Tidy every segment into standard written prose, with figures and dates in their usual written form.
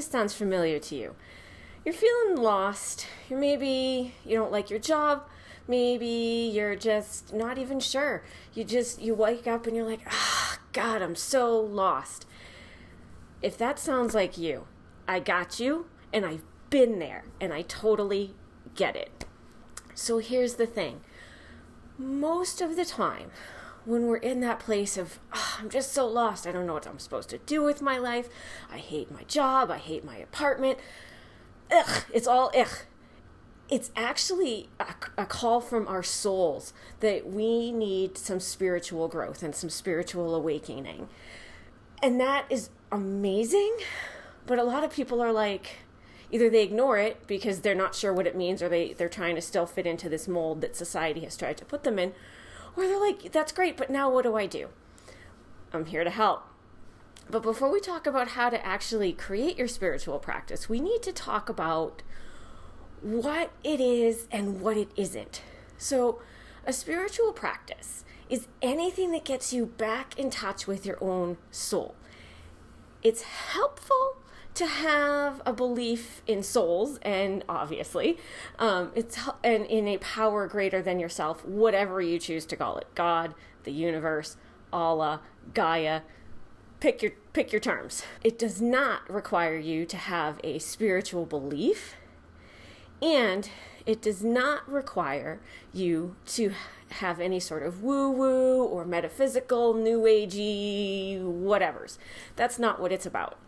this sounds familiar to you. You're feeling lost. Maybe you don't like your job. Maybe you're just not even sure. You wake up and you're like, God, I'm so lost. If that sounds like you, I got you, and I've been there, and I totally get it. So here's the thing. Most of the time, when we're in that place of, I'm just so lost, I don't know what I'm supposed to do with my life, I hate my job, I hate my apartment, it's all ugh. It's actually a call from our souls that we need some spiritual growth and some spiritual awakening. And that is amazing, but a lot of people are like, either they ignore it because they're not sure what it means, or they're trying to still fit into this mold that society has tried to put them in, or they're like, that's great, but now what do I do? I'm here to help. But before we talk about how to actually create your spiritual practice, we need to talk about what it is and what it isn't. So a spiritual practice is anything that gets you back in touch with your own soul. It's helpful to have a belief in souls, and obviously, it's in a power greater than yourself, whatever you choose to call it. God, the universe, Allah, Gaia, pick your terms. It does not require you to have a spiritual belief, and it does not require you to have any sort of woo-woo or metaphysical, new agey whatevers. That's not what it's about.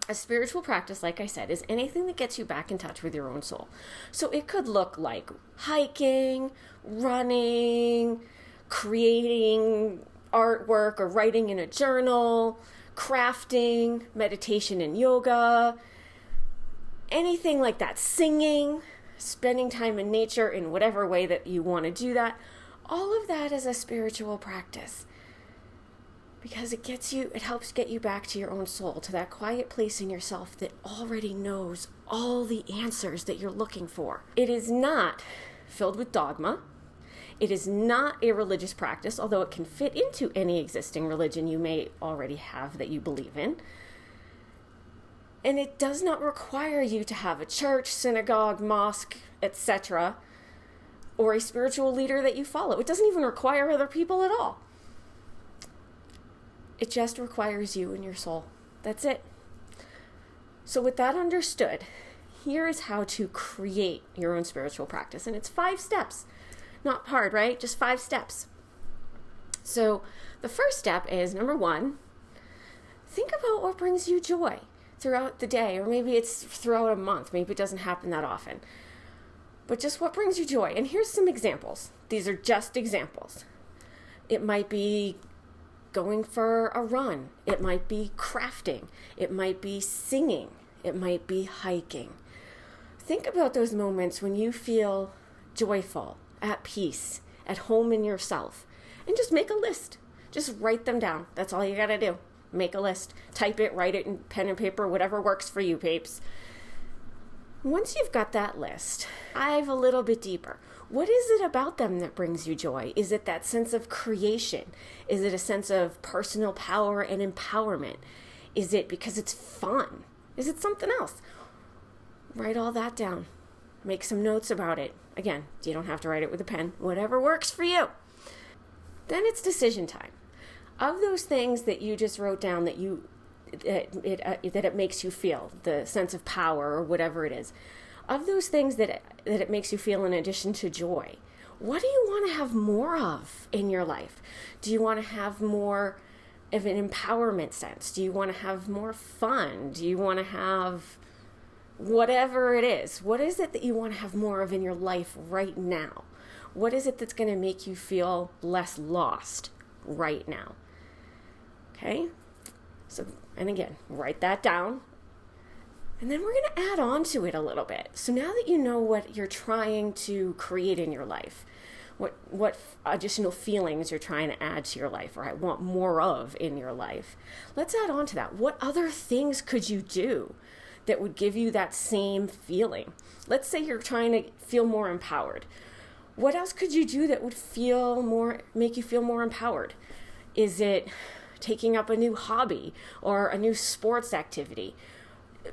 A spiritual practice, like I said, is anything that gets you back in touch with your own soul. So it could look like hiking, running, creating artwork or writing in a journal, crafting, meditation and yoga, anything like that, singing, spending time in nature in whatever way that you want to do that. All of that is a spiritual practice, because it helps get you back to your own soul, to that quiet place in yourself that already knows all the answers that you're looking for. It is not filled with dogma. It is not a religious practice, although it can fit into any existing religion you may already have that you believe in. And it does not require you to have a church, synagogue, mosque, etc., or a spiritual leader that you follow. It doesn't even require other people at all. It just requires you and your soul. That's it. So with that understood, here is how to create your own spiritual practice. And it's 5 steps. Not hard, right? Just 5 steps. So the first step is, number 1, think about what brings you joy throughout the day, or maybe it's throughout a month. Maybe it doesn't happen that often. But just what brings you joy. And here's some examples. These are just examples. It might be going for a run. It might be crafting. It might be singing. It might be hiking. Think about those moments when you feel joyful, at peace, at home in yourself, and just make a list. Just write them down. That's all you got to do. Make a list. Type it, write it in pen and paper, whatever works for you, papes. Once you've got that list, dive a little bit deeper. What is it about them that brings you joy? Is it that sense of creation? Is it a sense of personal power and empowerment? Is it because it's fun? Is it something else? Write all that down. Make some notes about it. Again, you don't have to write it with a pen. Whatever works for you. Then it's decision time. Of those things that you just wrote down that it makes you feel, the sense of power or whatever it is, of those things that it makes you feel in addition to joy, what do you want to have more of in your life? Do you want to have more of an empowerment sense? Do you want to have more fun? Do you want to have whatever it is? What is it that you want to have more of in your life right now? What is it that's going to make you feel less lost right now? Okay? So, and again, write that down. And then we're going to add on to it a little bit. So now that you know what you're trying to create in your life, what additional feelings you're trying to add to your life, or I want more of in your life, let's add on to that. What other things could you do that would give you that same feeling? Let's say you're trying to feel more empowered. What else could you do that would make you feel more empowered? Is it taking up a new hobby or a new sports activity?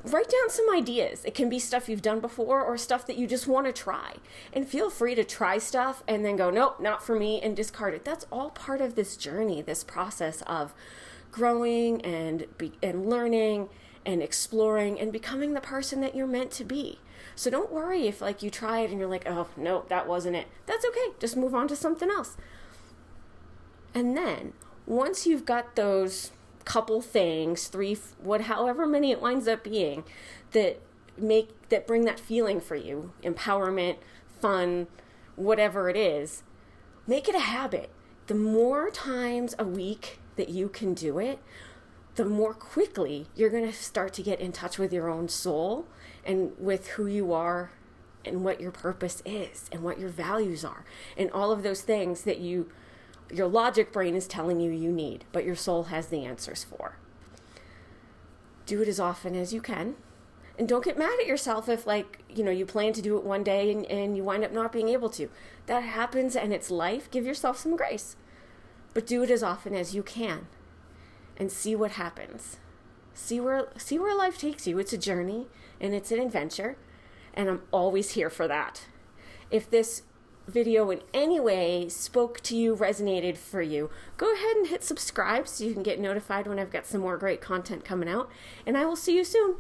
write down some ideas. It can be stuff you've done before or stuff that you just want to try. And feel free to try stuff and then go, nope, not for me, and discard it. That's all part of this journey, this process of growing and learning and exploring and becoming the person that you're meant to be. So don't worry if like you try it and you're like, oh, no, that wasn't it. That's okay. Just move on to something else. And then once you've got those couple things, however many it winds up being, that bring that feeling for you, empowerment, fun, whatever it is, make it a habit. The more times a week that you can do it, the more quickly you're going to start to get in touch with your own soul and with who you are and what your purpose is and what your values are and all of those things that your logic brain is telling you need, but your soul has the answers for. Do it as often as you can. And don't get mad at yourself if you plan to do it one day and you wind up not being able to. That happens and it's life. Give yourself some grace. But do it as often as you can and see what happens. See where life takes you. It's a journey and it's an adventure, and I'm always here for that. If this video in any way spoke to you, resonated for you, go ahead and hit subscribe so you can get notified when I've got some more great content coming out, and I will see you soon.